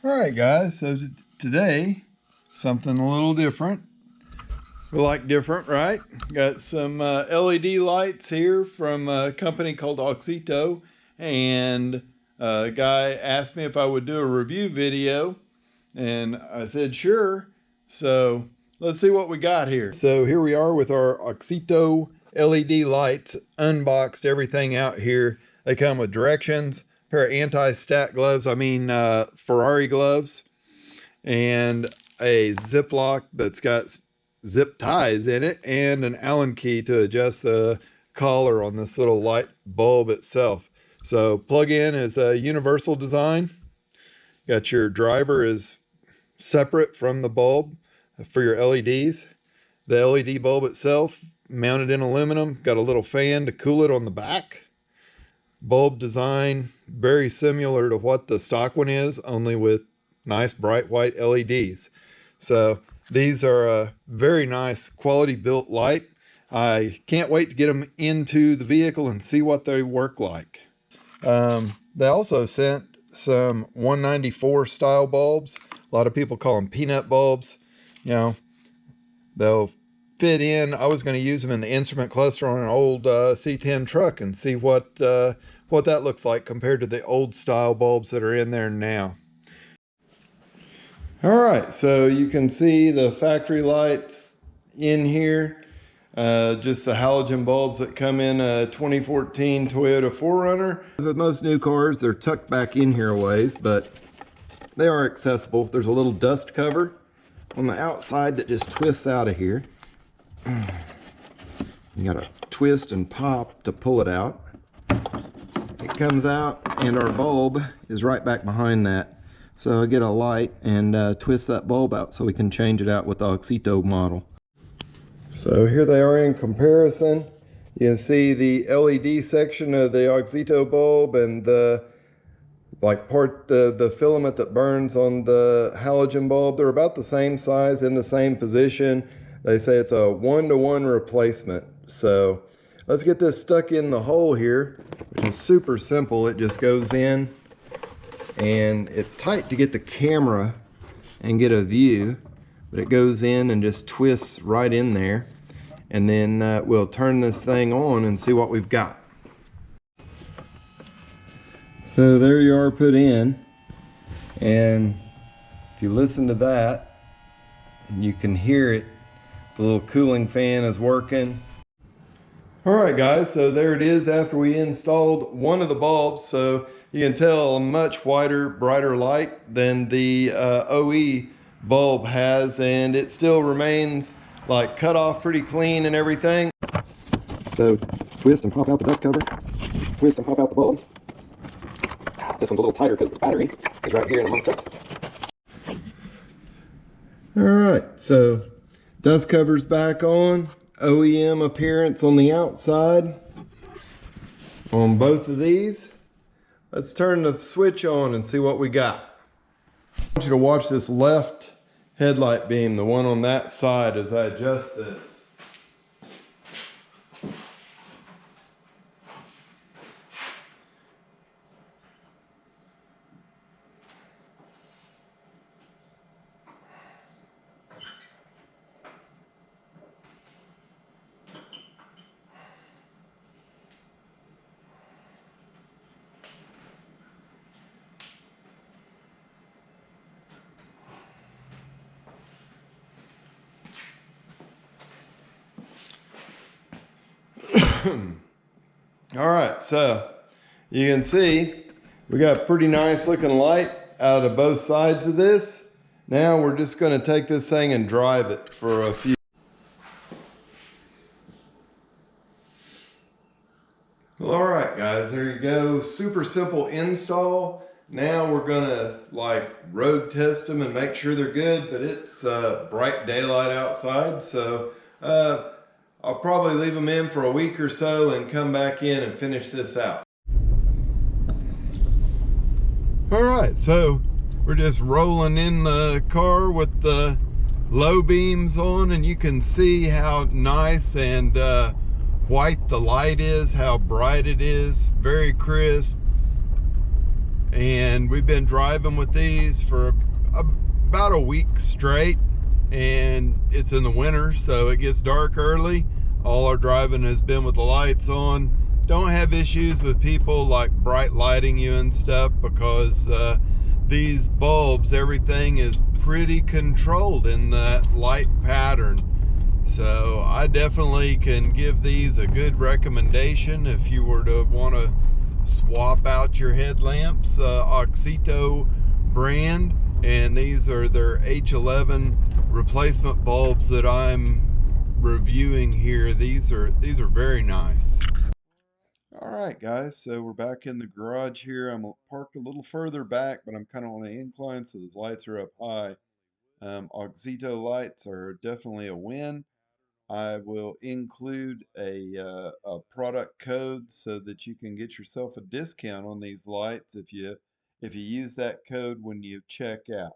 Alright guys, so today, something a little different. We like different, right? Got some LED lights here from a company called Auxito, and a guy asked me if I would do a review video, and I said sure. So let's see what we got here. So here we are with our Auxito LED lights, unboxed everything out here. They come with directions, pair of anti-stack gloves, Ferrari gloves, and a Ziploc that's got zip ties in it, and an Allen key to adjust the collar on this little light bulb itself. So plug-in is a universal design. Got your driver is separate from the bulb for your LEDs. The LED bulb itself mounted in aluminum, got a little fan to cool it on the back. Bulb design very similar to what the stock one is, only with nice bright white LEDs. So these are a very nice quality built light. I can't wait to get them into the vehicle and see what they work like. They also sent some 194 style bulbs. A lot of people call them peanut bulbs. You know, they'll fit in. I was going to use them in the instrument cluster on an old C10 truck and see what that looks like compared to the old style bulbs that are in there now. All right, so you can see the factory lights in here. Just the halogen bulbs that come in a 2014 Toyota 4Runner. With most new cars, they're tucked back in here a ways, but they are accessible. There's a little dust cover on the outside that just twists out of here. You gotta twist and pop to pull it out. It comes out, and our bulb is right back behind that. So I get a light and twist that bulb out so we can change it out with the Auxito model. So here they are in comparison. You can see the LED section of the Auxito bulb and the filament that burns on the halogen bulb. They're about the same size, in the same position. They say it's a 1-to-1 replacement. So let's get this stuck in the hole here, which is super simple. It just goes in, and it's tight to get the camera and get a view, but it goes in and just twists right in there. And then we'll turn this thing on and see what we've got. So there you are put in, and if you listen to that, you can hear it. The little cooling fan is working. All right guys, so there it is after we installed one of the bulbs. So you can tell a much wider, brighter light than the OE bulb has, and it still remains like cut off pretty clean and everything. So twist and pop out the dust cover, twist and pop out the bulb. This one's a little tighter because the battery is right here in amongst us. All right, so dust cover's back on. OEM appearance on the outside on both of these. Let's turn the switch on and see what we got. I want you to watch this left headlight beam, the one on that side, as I adjust this. All right, so you can see we got a pretty nice looking light out of both sides of this. Now we're just going to take this thing and drive it for a few. Well, all right guys, there you go. Super simple install. Now we're gonna road test them and make sure they're good, but it's bright daylight outside, so I'll probably leave them in for a week or so and come back in and finish this out. All right, so we're just rolling in the car with the low beams on, and you can see how nice and white the light is, how bright it is, very crisp. and we've been driving with these for about a week straight, and it's in the winter, so it gets dark early. All our driving has been with the lights on. Don't have issues with people like bright lighting you and stuff, because these bulbs, everything is pretty controlled in that light pattern. So I definitely can give these a good recommendation if you were to want to swap out your headlamps. Auxito brand, and these are their H11 replacement bulbs that I'm reviewing here. These are very nice. All right, guys, so we're back in the garage here. I'm parked a little further back, but I'm kind of on an incline, so the lights are up high. Auxito lights are definitely a win. I will include a product code so that you can get yourself a discount on these lights if you use that code when you check out.